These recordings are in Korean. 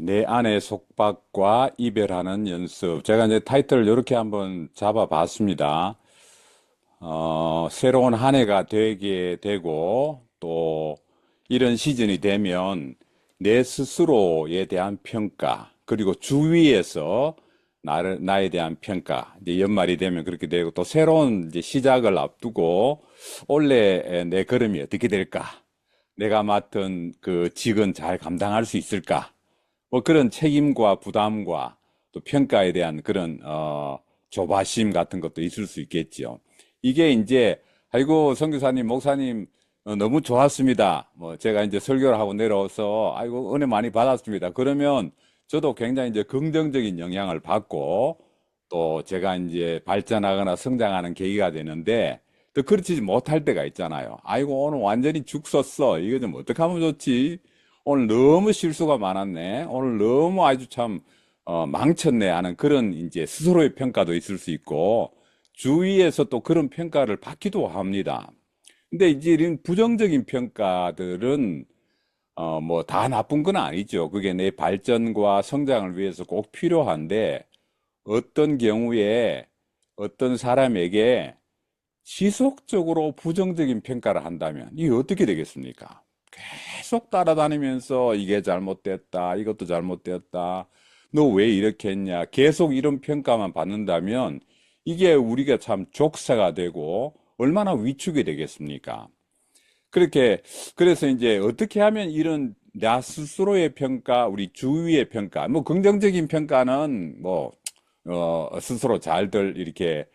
내 안의 속박과 이별하는 연습. 제가 이제 타이틀을 이렇게 한번 잡아봤습니다. 새로운 한 해가 되게 되고, 또 이런 시즌이 되면 내 스스로에 대한 평가, 그리고 주위에서 나에 대한 평가, 이제 연말이 되면 그렇게 되고, 또 새로운 이제 시작을 앞두고, 올해 내 걸음이 어떻게 될까? 내가 맡은 그 직은 잘 감당할 수 있을까? 뭐 그런 책임과 부담과 또 평가에 대한 그런 조바심 같은 것도 있을 수 있겠지요. 이게 이제 아이고 선교사님 목사님 너무 좋았습니다. 뭐 제가 이제 설교를 하고 내려와서 아이고 은혜 많이 받았습니다. 그러면 저도 굉장히 이제 긍정적인 영향을 받고 또 제가 이제 발전하거나 성장하는 계기가 되는데 또 그렇지 못할 때가 있잖아요. 아이고 오늘 완전히 죽 썼어. 이거 좀 어떻게 하면 좋지? 오늘 너무 실수가 많았네. 오늘 너무 아주 참, 망쳤네 하는 그런 이제 스스로의 평가도 있을 수 있고, 주위에서 또 그런 평가를 받기도 합니다. 근데 이제 이런 부정적인 평가들은, 뭐 다 나쁜 건 아니죠. 그게 내 발전과 성장을 위해서 꼭 필요한데, 어떤 경우에 어떤 사람에게 지속적으로 부정적인 평가를 한다면, 이게 어떻게 되겠습니까? 계속 따라다니면서 이게 잘못됐다, 이것도 잘못됐다, 너 왜 이렇게 했냐, 계속 이런 평가만 받는다면 이게 우리가 참 족쇄가 되고 얼마나 위축이 되겠습니까? 그렇게, 그래서 이제 어떻게 하면 이런 나 스스로의 평가, 우리 주위의 평가, 뭐 긍정적인 평가는 뭐, 스스로 잘들 이렇게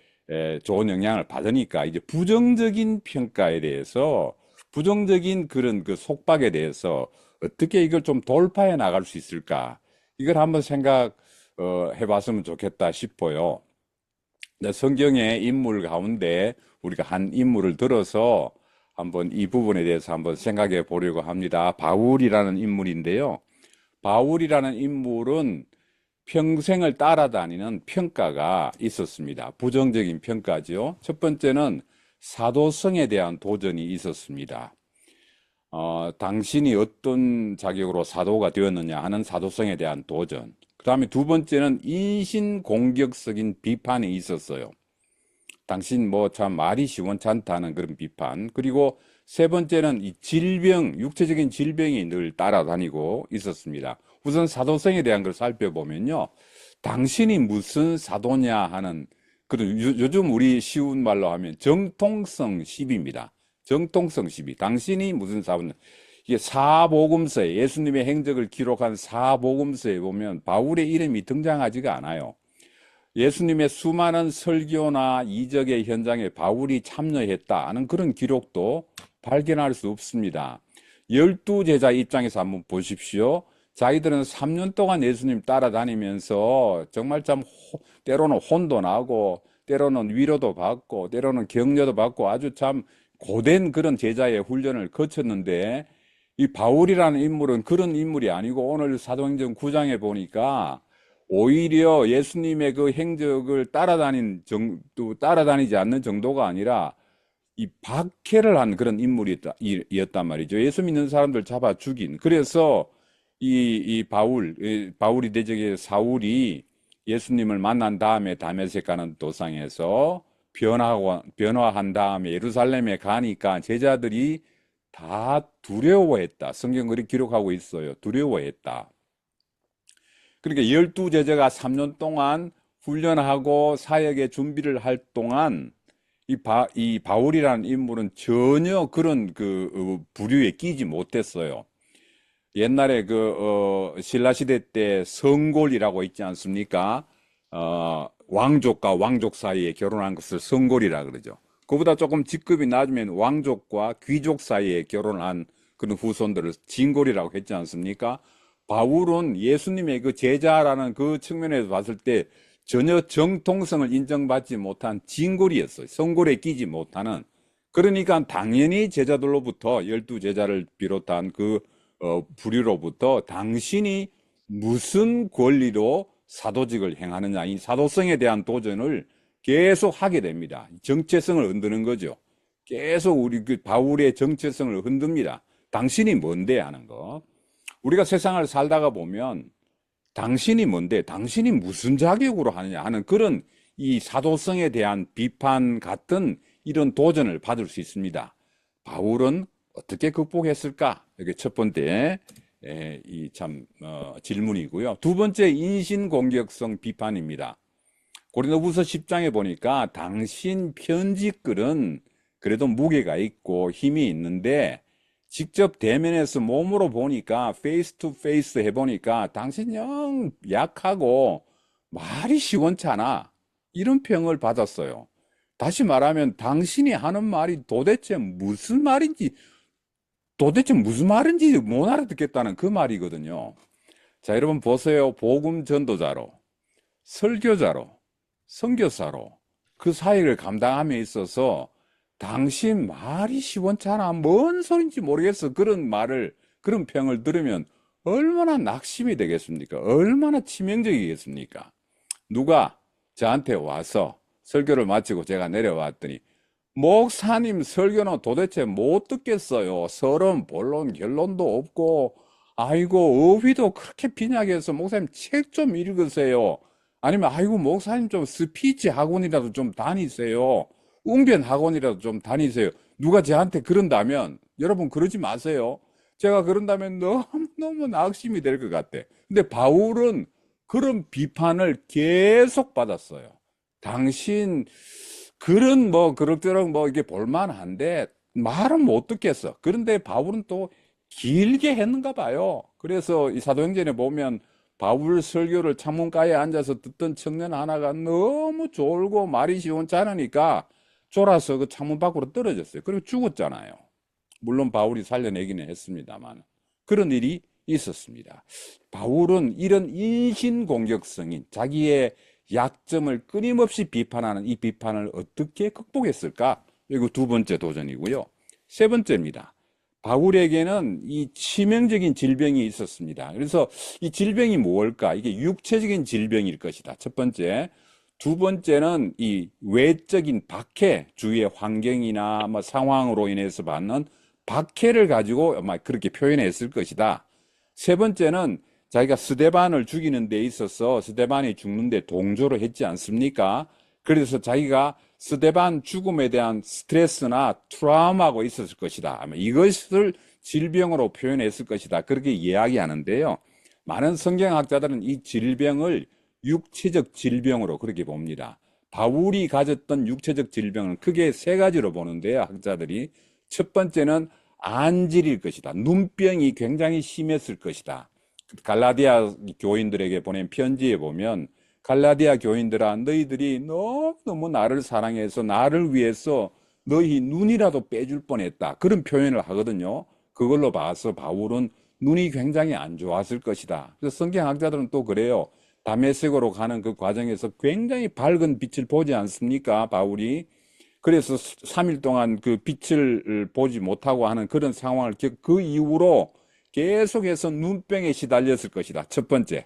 좋은 영향을 받으니까 이제 부정적인 평가에 대해서 부정적인 그런 그 속박에 대해서 어떻게 이걸 좀 돌파해 나갈 수 있을까? 이걸 한번 해봤으면 좋겠다 싶어요. 근데 성경의 인물 가운데 우리가 한 인물을 들어서 한번 이 부분에 대해서 한번 생각해 보려고 합니다. 바울이라는 인물인데요. 바울이라는 인물은 평생을 따라다니는 평가가 있었습니다. 부정적인 평가죠. 첫 번째는 사도성에 대한 도전이 있었습니다. 당신이 어떤 자격으로 사도가 되었느냐 하는 사도성에 대한 도전. 그 다음에 두 번째는 인신공격적인 비판이 있었어요. 당신 뭐 참 말이 시원찮다는 그런 비판. 그리고 세 번째는 이 질병, 육체적인 질병이 늘 따라다니고 있었습니다. 우선 사도성에 대한 걸 살펴보면요. 당신이 무슨 사도냐 하는 그런 요즘 우리 쉬운 말로 하면 정통성 시비입니다. 정통성 시비. 당신이 무슨 사도냐. 이게 사복음서에 예수님의 행적을 기록한 사복음서에 보면 바울의 이름이 등장하지가 않아요. 예수님의 수많은 설교나 이적의 현장에 바울이 참여했다는 그런 기록도 발견할 수 없습니다. 12제자 입장에서 한번 보십시오. 자기들은 3년 동안 예수님 따라다니면서 정말 참 때로는 혼도 나고 때로는 위로도 받고 때로는 격려도 받고 아주 참 고된 그런 제자의 훈련을 거쳤는데 이 바울이라는 인물은 그런 인물이 아니고 오늘 사도행전 9장에 보니까 오히려 예수님의 그 행적을 따라다니지 않는 정도가 아니라 이 박해를 한 그런 인물이었단 말이죠. 예수 믿는 사람들 잡아 죽인. 그래서 바울이 대적의 사울이 예수님을 만난 다음에 다메섹 가는 도상에서 변화한 다음에 예루살렘에 가니까 제자들이 다 두려워했다. 성경 그렇게 기록하고 있어요. 두려워했다. 그러니까 12제자가 3년 동안 훈련하고 사역의 준비를 할 동안 이 바울이라는 인물은 전혀 그런 부류에 끼지 못했어요. 옛날에 신라 시대 때 성골이라고 있지 않습니까? 왕족과 왕족 사이에 결혼한 것을 성골이라 그러죠. 그보다 조금 직급이 낮으면 왕족과 귀족 사이에 결혼한 그런 후손들을 진골이라고 했지 않습니까? 바울은 예수님의 그 제자라는 그 측면에서 봤을 때 전혀 정통성을 인정받지 못한 진골이었어요. 성골에 끼지 못하는. 그러니까 당연히 제자들로부터 12제자를 비롯한 부류로부터 당신이 무슨 권리로 사도직을 행하느냐, 이 사도성에 대한 도전을 계속 하게 됩니다. 정체성을 흔드는 거죠. 계속 우리 바울의 정체성을 흔듭니다. 당신이 뭔데 하는 거. 우리가 세상을 살다가 보면 당신이 뭔데, 당신이 무슨 자격으로 하느냐 하는 그런 이 사도성에 대한 비판 같은 이런 도전을 받을 수 있습니다. 바울은 어떻게 극복했을까? 이게 첫 번째 질문이고요. 두 번째 인신공격성 비판입니다. 고린도후서 10장에 보니까 당신 편지글은 그래도 무게가 있고 힘이 있는데 직접 대면해서 몸으로 보니까 페이스 투 페이스 해보니까 당신 영 약하고 말이 시원찮아. 이런 평을 받았어요. 다시 말하면 당신이 하는 말이 도대체 무슨 말인지 못 알아듣겠다는 그 말이거든요. 자, 여러분 보세요. 복음 전도자로, 설교자로, 선교사로 그 사역을 감당함에 있어서 당신 말이 시원찮아. 뭔 소린지 모르겠어. 그런 평을 들으면 얼마나 낙심이 되겠습니까? 얼마나 치명적이겠습니까? 누가 저한테 와서 설교를 마치고 제가 내려왔더니 목사님 설교는 도대체 못 듣겠어요. 서론, 본론, 결론도 없고 아이고 어휘도 그렇게 빈약해서 목사님 책 좀 읽으세요. 아니면 아이고 목사님 좀 스피치 학원이라도 좀 다니세요. 웅변 학원이라도 좀 다니세요. 누가 저한테 그런다면 여러분 그러지 마세요. 제가 그런다면 너무너무 낙심이 될 것 같아. 근데 바울은 그런 비판을 계속 받았어요. 당신 글은 뭐 그럭저럭 뭐 이게 볼만한데 말은 못 듣겠어. 그런데 바울은 또 길게 했는가 봐요. 그래서 이 사도행전에 보면 바울 설교를 창문가에 앉아서 듣던 청년 하나가 너무 졸고 말이 시원찮으니까 졸아서 그 창문 밖으로 떨어졌어요. 그리고 죽었잖아요. 물론 바울이 살려내기는 했습니다만 그런 일이 있었습니다. 바울은 이런 인신공격성인 자기의 약점을 끊임없이 비판하는 이 비판을 어떻게 극복했을까? 이거 두 번째 도전이고요. 세 번째입니다. 바울에게는 이 치명적인 질병이 있었습니다. 그래서 이 질병이 뭘까? 이게 육체적인 질병일 것이다. 첫 번째. 두 번째는 이 외적인 박해, 주위의 환경이나 뭐 상황으로 인해서 받는 박해를 가지고 아마 그렇게 표현했을 것이다. 세 번째는 자기가 스데반을 죽이는 데 있어서 스데반이 죽는데 동조를 했지 않습니까? 그래서 자기가 스데반 죽음에 대한 스트레스나 트라우마가 있었을 것이다. 아마 이것을 질병으로 표현했을 것이다. 그렇게 이야기하는데요. 많은 성경학자들은 이 질병을 육체적 질병으로 그렇게 봅니다. 바울이 가졌던 육체적 질병은 크게 세 가지로 보는데요. 학자들이. 첫 번째는 안질일 것이다. 눈병이 굉장히 심했을 것이다. 갈라디아 교인들에게 보낸 편지에 보면 갈라디아 교인들아 너희들이 너무너무 나를 사랑해서 나를 위해서 너희 눈이라도 빼줄 뻔했다. 그런 표현을 하거든요. 그걸로 봐서 바울은 눈이 굉장히 안 좋았을 것이다. 그래서 성경학자들은 또 그래요. 다메섹으로 가는 그 과정에서 굉장히 밝은 빛을 보지 않습니까? 바울이. 그래서 3일 동안 그 빛을 보지 못하고 하는 그런 상황을 그 이후로 계속해서 눈병에 시달렸을 것이다. 첫 번째.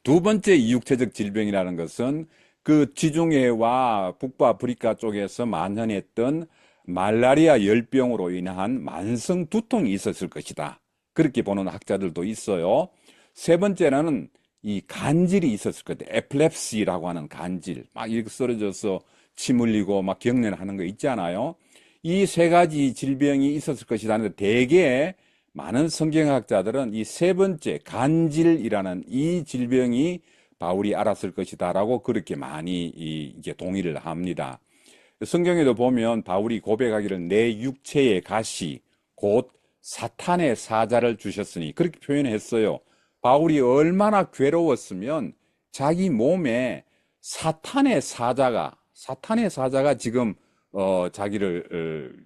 두 번째 이육체적 질병이라는 것은 그 지중해와 북부아프리카 쪽에서 만연했던 말라리아 열병으로 인한 만성 두통이 있었을 것이다. 그렇게 보는 학자들도 있어요. 세 번째는 이 간질이 있었을 것이다. 에플랩시라고 하는 간질. 막 이렇게 쓰러져서 침 흘리고 막 경련하는 거 있잖아요. 이 세 가지 질병이 있었을 것이라는데 대개 많은 성경학자들은 이 세 번째 간질이라는 이 질병이 바울이 앓았을 것이다라고 그렇게 많이 이게 동의를 합니다. 성경에도 보면 바울이 고백하기를 내 육체의 가시 곧 사탄의 사자를 주셨으니 그렇게 표현했어요. 바울이 얼마나 괴로웠으면 자기 몸에 사탄의 사자가 지금 자기를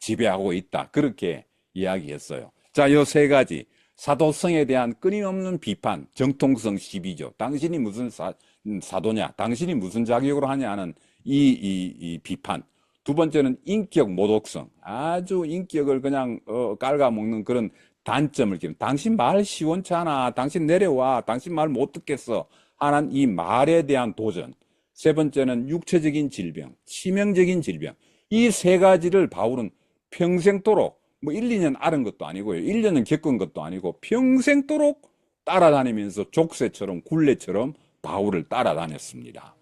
지배하고 있다. 그렇게 이야기했어요. 자, 요 세 가지. 사도성에 대한 끊임없는 비판, 정통성 시비죠. 당신이 무슨 사도냐? 당신이 무슨 자격으로 하냐 하는 이 비판. 두 번째는 인격 모독성. 아주 인격을 그냥 깔아먹는 그런 단점을 기는 당신 말 시원찮아. 당신 내려와. 당신 말 못 듣겠어. 하는 이 말에 대한 도전. 세 번째는 육체적인 질병, 치명적인 질병. 이 세 가지를 바울은 평생도록 뭐 1, 2년 앓은 것도 아니고요. 1년은 겪은 것도 아니고 평생도록 따라다니면서 족쇄처럼 굴레처럼 바울을 따라다녔습니다.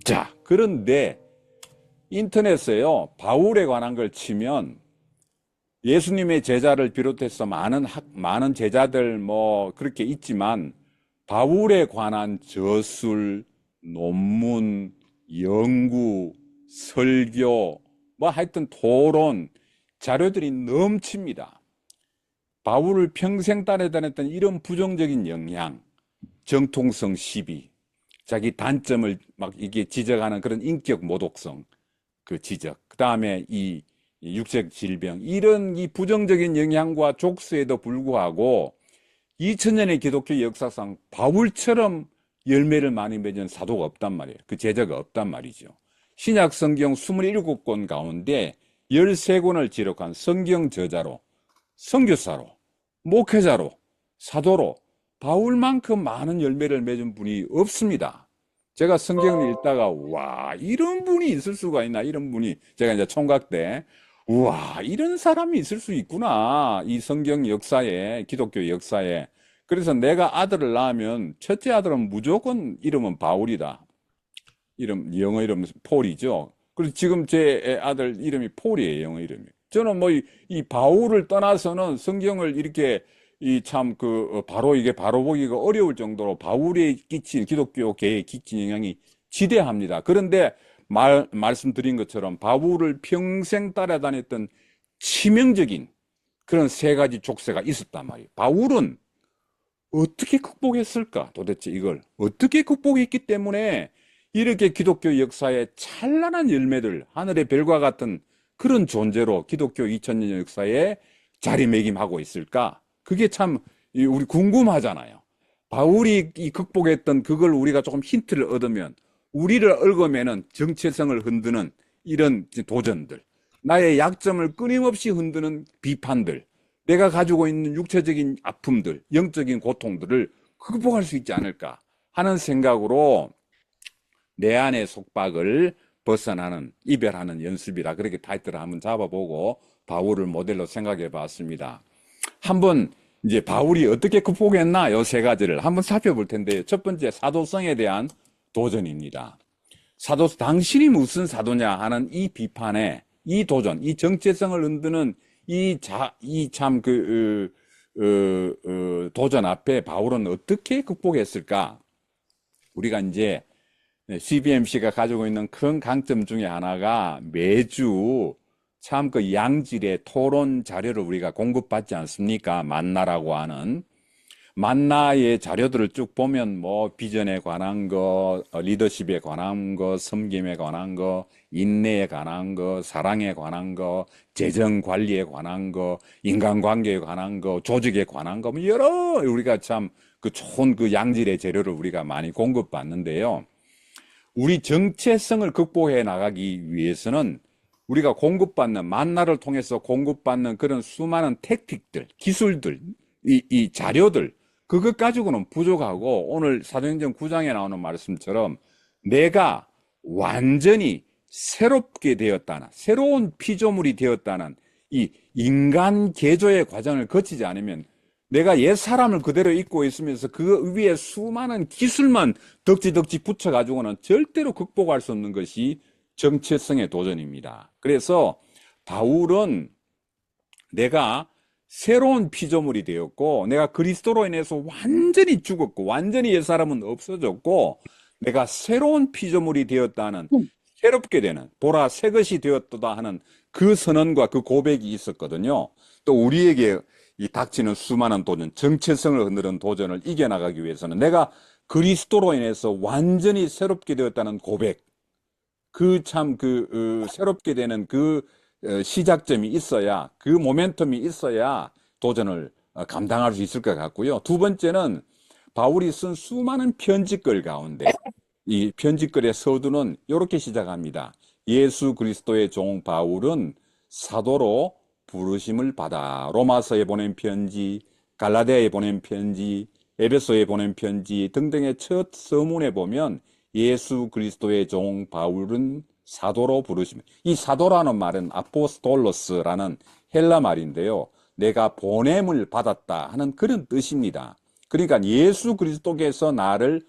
자, 그런데 인터넷에요, 바울에 관한 걸 치면 예수님의 제자를 비롯해서 많은 제자들 뭐 그렇게 있지만 바울에 관한 저술, 논문, 연구, 설교, 뭐 하여튼 토론, 자료들이 넘칩니다. 바울을 평생 따라다녔던 이런 부정적인 영향, 정통성 시비, 자기 단점을 막 이게 지적하는 그런 인격 모독성, 그 지적, 그 다음에 이 육색 질병, 이런 이 부정적인 영향과 족쇄에도 불구하고 2000년의 기독교 역사상 바울처럼 열매를 많이 맺은 사도가 없단 말이에요. 그 제자가 없단 말이죠. 신약 성경 27권 가운데 13권을 기록한 성경 저자로, 선교사로, 목회자로, 사도로 바울만큼 많은 열매를 맺은 분이 없습니다. 제가 성경을 읽다가 와, 이런 분이 있을 수가 있나, 이런 분이, 제가 이제 총각 때 와, 이런 사람이 있을 수 있구나, 이 성경 역사에, 기독교 역사에. 그래서 내가 아들을 낳으면 첫째 아들은 무조건 이름은 바울이다. 영어 이름 폴이죠. 그래서 지금 제 아들 이름이 폴이에요, 영어 이름이. 저는 뭐 이 바울을 떠나서는 성경을 이렇게 이 참 바로 이게 바로 보기가 어려울 정도로 바울이 끼친, 기독교계에 끼친 영향이 지대합니다. 그런데 말씀드린 것처럼 바울을 평생 따라다녔던 치명적인 그런 세 가지 족쇄가 있었단 말이에요. 바울은 어떻게 극복했을까? 도대체 이걸 어떻게 극복했기 때문에 이렇게 기독교 역사에 찬란한 열매들, 하늘의 별과 같은 그런 존재로 기독교 2000년 역사에 자리매김하고 있을까? 그게 참 우리 궁금하잖아요. 바울이 이 극복했던 그걸 우리가 조금 힌트를 얻으면 우리를 얽으면은 정체성을 흔드는 이런 도전들, 나의 약점을 끊임없이 흔드는 비판들, 내가 가지고 있는 육체적인 아픔들, 영적인 고통들을 극복할 수 있지 않을까 하는 생각으로 내 안의 속박을 벗어나는, 이별하는 연습이라 그렇게 타이틀을 한번 잡아보고 바울을 모델로 생각해 봤습니다. 한번 이제 바울이 어떻게 극복했나, 요 세 가지를 한번 살펴볼 텐데요. 첫 번째, 사도성에 대한 도전입니다. 당신이 무슨 사도냐 하는 이 비판에, 이 도전, 이 정체성을 흔드는 도전 앞에 바울은 어떻게 극복했을까? 우리가 이제 CBMC가 가지고 있는 큰 강점 중에 하나가 매주 참 그 양질의 토론 자료를 우리가 공급받지 않습니까? 만나라고 하는. 만나의 자료들을 쭉 보면 뭐 비전에 관한 거, 리더십에 관한 거, 섬김에 관한 거, 인내에 관한 거, 사랑에 관한 거, 재정 관리에 관한 거, 인간관계에 관한 거, 조직에 관한 거, 뭐 여러 우리가 참 그 좋은 그 양질의 재료를 우리가 많이 공급받는데요. 우리 정체성을 극복해 나가기 위해서는 우리가 공급받는, 만나를 통해서 공급받는 그런 수많은 택틱들, 기술들, 이 자료들, 그것 가지고는 부족하고, 오늘 사도행전 9장에 나오는 말씀처럼 내가 완전히 새롭게 되었다는, 새로운 피조물이 되었다는 이 인간 개조의 과정을 거치지 않으면 내가 옛 사람을 그대로 잊고 있으면서 그 위에 수많은 기술만 덕지덕지 붙여가지고는 절대로 극복할 수 없는 것이 정체성의 도전입니다. 그래서 바울은 내가 새로운 피조물이 되었고, 내가 그리스도로 인해서 완전히 죽었고, 완전히 옛 사람은 없어졌고, 내가 새로운 피조물이 되었다는, 새롭게 되는, 보라 새 것이 되었도다 하는 그 선언과 그 고백이 있었거든요. 또 우리에게 이 닥치는 수많은 도전, 정체성을 흔드는 도전을 이겨나가기 위해서는 내가 그리스도로 인해서 완전히 새롭게 되었다는 고백, 새롭게 되는 시작점이 있어야, 그 모멘텀이 있어야 도전을 감당할 수 있을 것 같고요. 두 번째는 바울이 쓴 수많은 편지글 가운데 이 편지글의 서두는 이렇게 시작합니다. 예수 그리스도의 종 바울은 사도로 부르심을 받아 로마서에 보낸 편지, 갈라디아에 보낸 편지, 에베소에 보낸 편지 등등의 첫 서문에 보면 예수 그리스도의 종 바울은 사도로 부르심. 이 사도라는 말은 아포스톨로스라는 헬라 말인데요. 내가 보냄을 받았다 하는 그런 뜻입니다. 그러니까 예수 그리스도께서 나를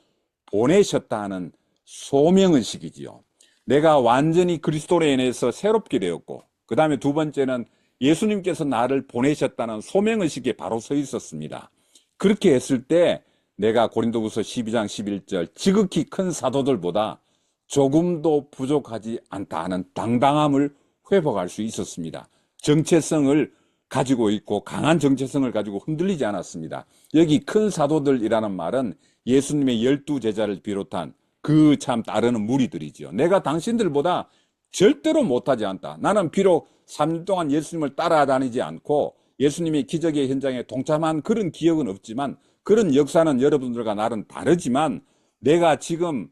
보내셨다는 소명의식이지요. 내가 완전히 그리스도로 인해서 새롭게 되었고, 그 다음에 두 번째는 예수님께서 나를 보내셨다는 소명의식에 바로 서 있었습니다. 그렇게 했을 때 내가 고린도후서 12장 11절 지극히 큰 사도들보다 조금도 부족하지 않다 하는 당당함을 회복할 수 있었습니다. 정체성을 가지고 있고 강한 정체성을 가지고 흔들리지 않았습니다. 여기 큰 사도들이라는 말은 예수님의 12제자를 비롯한 그 참 따르는 무리들이죠. 내가 당신들보다 절대로 못하지 않다. 나는 비록 3년 동안 예수님을 따라다니지 않고 예수님의 기적의 현장에 동참한 그런 기억은 없지만, 그런 역사는 여러분들과 나는 다르지만, 내가 지금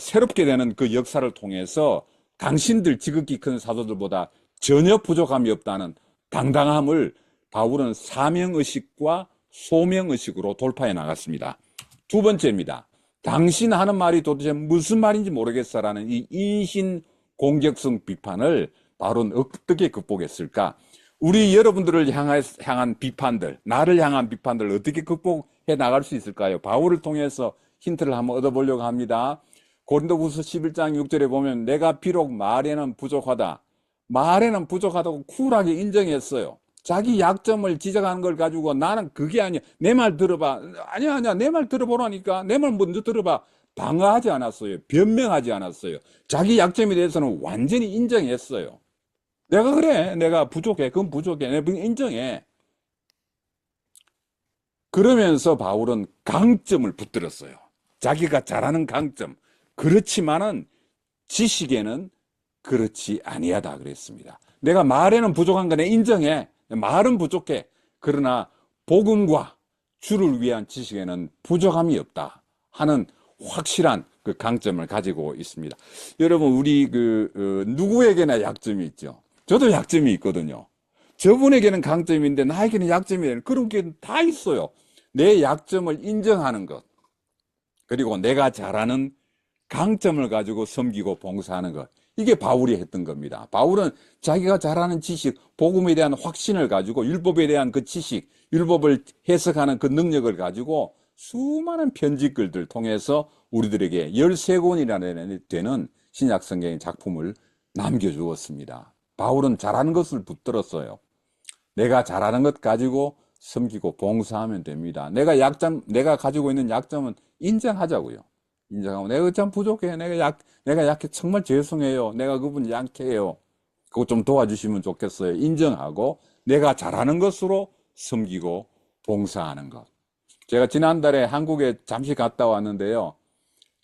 새롭게 되는 그 역사를 통해서 당신들 지극히 큰 사도들보다 전혀 부족함이 없다는 당당함을 바울은 사명의식과 소명의식으로 돌파해 나갔습니다. 두 번째입니다. 당신 하는 말이 도대체 무슨 말인지 모르겠어라는 이 인신 공격성 비판을 바울은 어떻게 극복했을까? 우리 여러분들을 향한 비판들, 나를 향한 비판들을 어떻게 극복해 나갈 수 있을까요? 바울을 통해서 힌트를 한번 얻어보려고 합니다. 고린도후서 11장 6절에 보면 내가 비록 말에는 부족하다. 말에는 부족하다고 쿨하게 인정했어요. 자기 약점을 지적하는 걸 가지고 나는 그게 아니야. 내 말 들어봐. 아니야. 내 말 들어보라니까. 내 말 먼저 들어봐. 방어하지 않았어요. 변명하지 않았어요. 자기 약점에 대해서는 완전히 인정했어요. 내가 그래. 내가 부족해. 그건 부족해. 내가 인정해. 그러면서 바울은 강점을 붙들었어요. 자기가 잘하는 강점. 그렇지만은 지식에는 그렇지 아니하다 그랬습니다. 내가 말에는 부족한 거 내가 인정해. 말은 부족해. 그러나 복음과 주를 위한 지식에는 부족함이 없다 하는 확실한 그 강점을 가지고 있습니다. 여러분, 우리 누구에게나 약점이 있죠. 저도 약점이 있거든요. 저분에게는 강점인데 나에게는 약점이 되는 그런 게 다 있어요. 내 약점을 인정하는 것, 그리고 내가 잘하는 강점을 가지고 섬기고 봉사하는 것, 이게 바울이 했던 겁니다. 바울은 자기가 잘하는 지식, 복음에 대한 확신을 가지고 율법에 대한 그 지식, 율법을 해석하는 그 능력을 가지고 수많은 편지글들 통해서 우리들에게 13권이나 되는 신약 성경의 작품을 남겨주었습니다. 바울은 잘하는 것을 붙들었어요. 내가 잘하는 것 가지고 섬기고 봉사하면 됩니다. 내가 가지고 있는 약점은 인정하자고요. 인정하고, 내가 참 부족해. 내가 약해. 정말 죄송해요. 내가 그분 약해요. 그거 좀 도와주시면 좋겠어요. 인정하고, 내가 잘하는 것으로 섬기고 봉사하는 것. 제가 지난달에 한국에 잠시 갔다 왔는데요.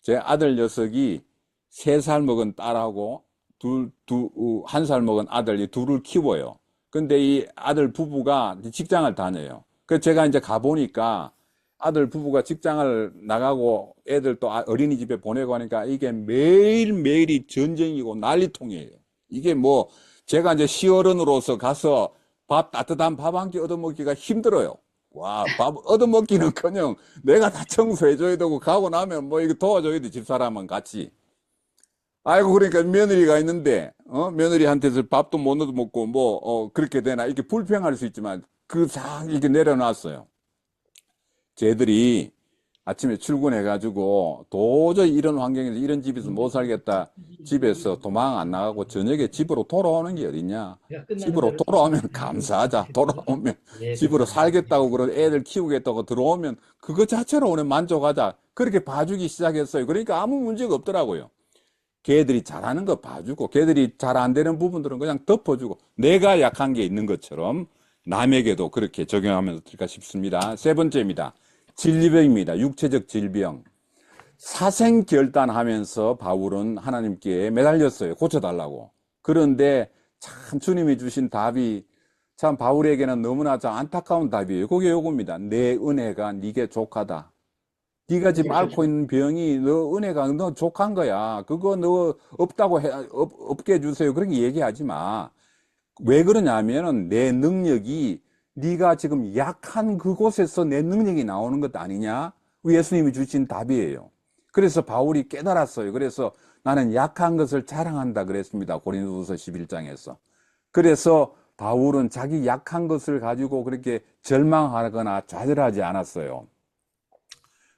제 아들 녀석이 3살 먹은 딸하고 1살 먹은 아들, 둘을 키워요. 근데 이 아들 부부가 직장을 다녀요. 그래서 제가 이제 가보니까 아들 부부가 직장을 나가고 애들 또 어린이집에 보내고 하니까 이게 매일매일이 전쟁이고 난리통이에요. 이게 뭐 제가 이제 시어른으로서 가서 따뜻한 밥 한 끼 얻어먹기가 힘들어요. 와, 밥 얻어먹기는커녕 내가 다 청소해줘야 되고 가고 나면 뭐 이거 도와줘야 돼, 집사람은 같이. 아이고, 그러니까 며느리가 있는데 며느리한테서 밥도 못 얻어먹고 그렇게 되나 이렇게 불평할 수 있지만 이렇게 내려놨어요. 쟤들이 아침에 출근해가지고 도저히 이런 환경에서 이런 집에서 못 살겠다. 집에서 도망 안 나가고 저녁에 집으로 돌아오는 게 어딨냐. 집으로 돌아오면 감사하자. 돌아오면 집으로 살겠다고 그런 애들 키우겠다고 들어오면 그거 자체로 오늘 만족하자. 그렇게 봐주기 시작했어요. 그러니까 아무 문제가 없더라고요. 걔들이 잘하는 거 봐주고 걔들이 잘 안 되는 부분들은 그냥 덮어주고 내가 약한 게 있는 것처럼 남에게도 그렇게 적용하면 어떨까 싶습니다. 세 번째입니다. 질병입니다. 육체적 질병. 사생결단하면서 바울은 하나님께 매달렸어요. 고쳐달라고. 그런데 참 주님이 주신 답이 참 바울에게는 너무나 참 안타까운 답이에요. 그게 요겁니다. 내 은혜가 네게 족하다. 네가 지금 앓고 있는 병이 너 은혜가 너 족한 거야. 그거 너 없게 해주세요. 그렇게 얘기하지 마. 왜 그러냐면은 내 능력이 네가 지금 약한 그곳에서 내 능력이 나오는 것 아니냐? 예수님이 주신 답이에요. 그래서 바울이 깨달았어요. 그래서 나는 약한 것을 자랑한다 그랬습니다. 고린도후서 11장에서. 그래서 바울은 자기 약한 것을 가지고 그렇게 절망하거나 좌절하지 않았어요.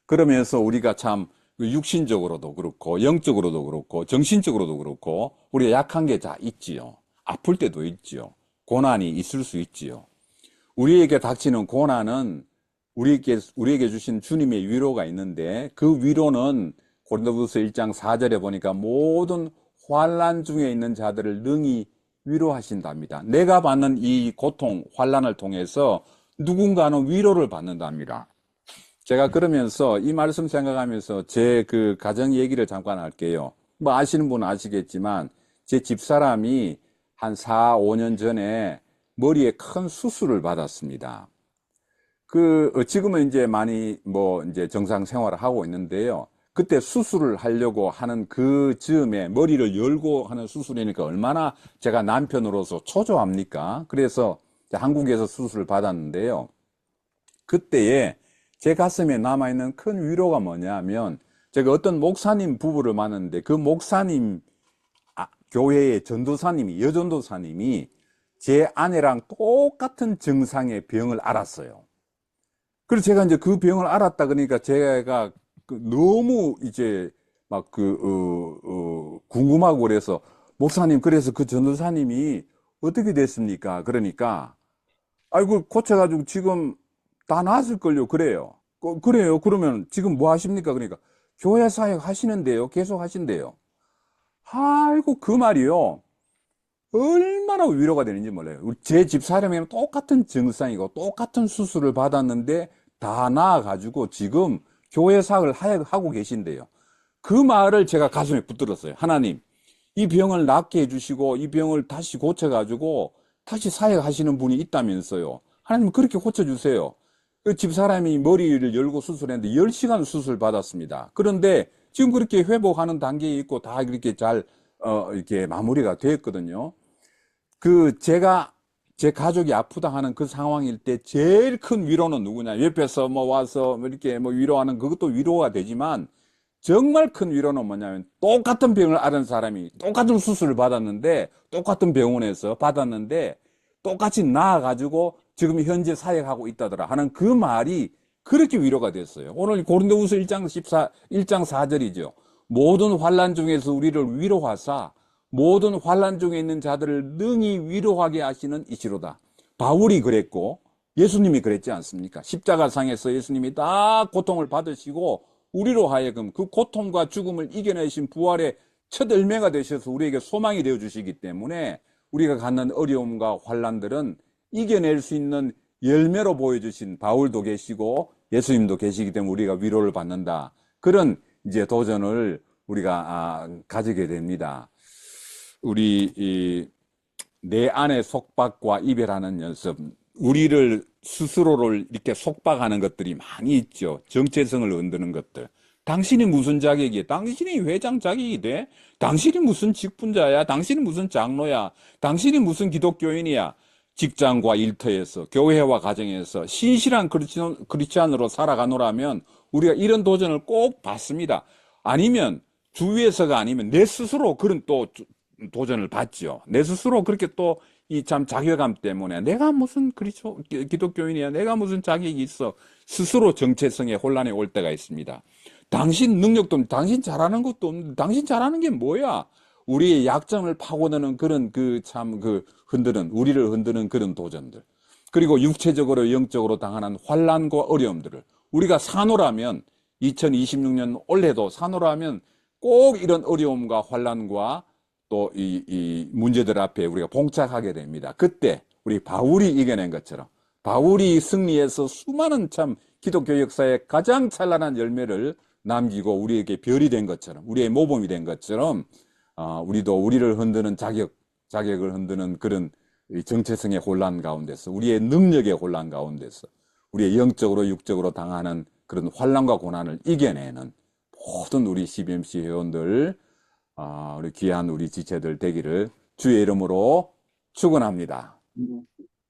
그러면서 우리가 참 육신적으로도 그렇고 영적으로도 그렇고 정신적으로도 그렇고 우리가 약한 게 다 있지요. 아플 때도 있지요. 고난이 있을 수 있지요. 우리에게 닥치는 고난은 우리에게 주신 주님의 위로가 있는데 그 위로는 고린도후서 1장 4절에 보니까 모든 환난 중에 있는 자들을 능히 위로하신답니다. 내가 받는 이 고통, 환난을 통해서 누군가는 위로를 받는답니다. 제가 그러면서 이 말씀 생각하면서 제 그 가정 얘기를 잠깐 할게요. 뭐 아시는 분은 아시겠지만 제 집사람이 한 4, 5년 전에 머리에 큰 수술을 받았습니다. 지금은 이제 많이 뭐 이제 정상 생활을 하고 있는데요. 그때 수술을 하려고 하는 그 즈음에 머리를 열고 하는 수술이니까 얼마나 제가 남편으로서 초조합니까? 그래서 한국에서 수술을 받았는데요. 그때에 제 가슴에 남아있는 큰 위로가 뭐냐면 제가 어떤 목사님 부부를 만났는데 그 목사님 교회의 전도사님이 여전도사님이 제 아내랑 똑같은 증상의 병을 앓았어요. 그래서 제가 이제 그 병을 알았다 그러니까 제가 너무 이제 막 궁금하고 그래서 목사님 그래서 그 전도사님이 어떻게 됐습니까? 그러니까 아이고 고쳐가지고 지금 다 나았을걸요. 그래요. 그래요. 그러면 지금 뭐 하십니까? 그러니까 교회 사역 하시는데요. 계속 하신대요. 아이고 그 말이요. 얼마나 위로가 되는지 몰라요. 제 집사람이랑 똑같은 증상이고 똑같은 수술을 받았는데 다 나아가지고 지금 교회 사역을 하고 계신데요. 그 말을 제가 가슴에 붙들었어요. 하나님, 이 병을 낫게 해주시고 이 병을 다시 고쳐가지고 다시 사역하시는 분이 있다면서요. 하나님 그렇게 고쳐주세요. 그 집사람이 머리를 열고 수술했는데 10시간 수술 받았습니다. 그런데 지금 그렇게 회복하는 단계에 있고 다 이렇게 잘 이렇게 마무리가 됐거든요. 제가 제 가족이 아프다 하는 그 상황일 때 제일 큰 위로는 누구냐? 옆에서 뭐 와서 뭐 이렇게 뭐 위로하는 그것도 위로가 되지만 정말 큰 위로는 뭐냐면 똑같은 병을 앓은 사람이 똑같은 수술을 받았는데 똑같은 병원에서 받았는데 똑같이 나아가지고 지금 현재 사역하고 있다더라 하는 그 말이 그렇게 위로가 됐어요. 오늘 고린도후서 1장 4절이죠. 모든 환난 중에서 우리를 위로하사 모든 환난 중에 있는 자들을 능히 위로하게 하시는 이시로다. 바울이 그랬고 예수님이 그랬지 않습니까? 십자가상에서 예수님이 다 고통을 받으시고 우리로 하여금 그 고통과 죽음을 이겨내신 부활의 첫 열매가 되셔서 우리에게 소망이 되어 주시기 때문에 우리가 갖는 어려움과 환난들은 이겨낼 수 있는 열매로 보여주신 바울도 계시고 예수님도 계시기 때문에 우리가 위로를 받는다. 그런 이제 도전을 우리가 가지게 됩니다. 내 안의 속박과 이별하는 연습, 우리를 스스로를 이렇게 속박하는 것들이 많이 있죠. 정체성을 흔드는 것들. 당신이 무슨 자격이야? 당신이 회장 자격이 돼? 당신이 무슨 직분자야? 당신이 무슨 장로야? 당신이 무슨 기독교인이야? 직장과 일터에서, 교회와 가정에서 신실한 크리스찬으로 살아가노라면 우리가 이런 도전을 꼭 받습니다. 아니면 주위에서가 아니면 내 스스로 그런 또 도전을 받죠. 내 스스로 그렇게 또 이 참 자괴감 때문에 내가 무슨 기독교인이야, 내가 무슨 자격이 있어, 스스로 정체성의 혼란에 올 때가 있습니다. 당신 능력도 없는데, 당신 잘하는 것도 없는데, 당신 잘하는 게 뭐야? 우리의 약점을 파고드는 그런 우리를 흔드는 그런 도전들. 그리고 육체적으로 영적으로 당하는 환란과 어려움들을 우리가 사노라면 2026년 올해도 사노라면 꼭 이런 어려움과 환란과 또 이 문제들 앞에 우리가 봉착하게 됩니다. 그때 우리 바울이 이겨낸 것처럼 바울이 승리해서 수많은 참 기독교 역사의 가장 찬란한 열매를 남기고 우리에게 별이 된 것처럼 우리의 모범이 된 것처럼 우리도 우리를 흔드는 자격을 흔드는 그런 정체성의 혼란 가운데서 우리의 능력의 혼란 가운데서 우리의 영적으로 육적으로 당하는 그런 환란과 고난을 이겨내는 모든 우리 CBMC 회원들 우리 귀한 우리 지체들 되기를 주의 이름으로 축원합니다.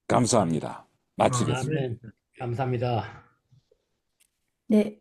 감사합니다. 마치겠습니다. 아멘. 감사합니다. 네,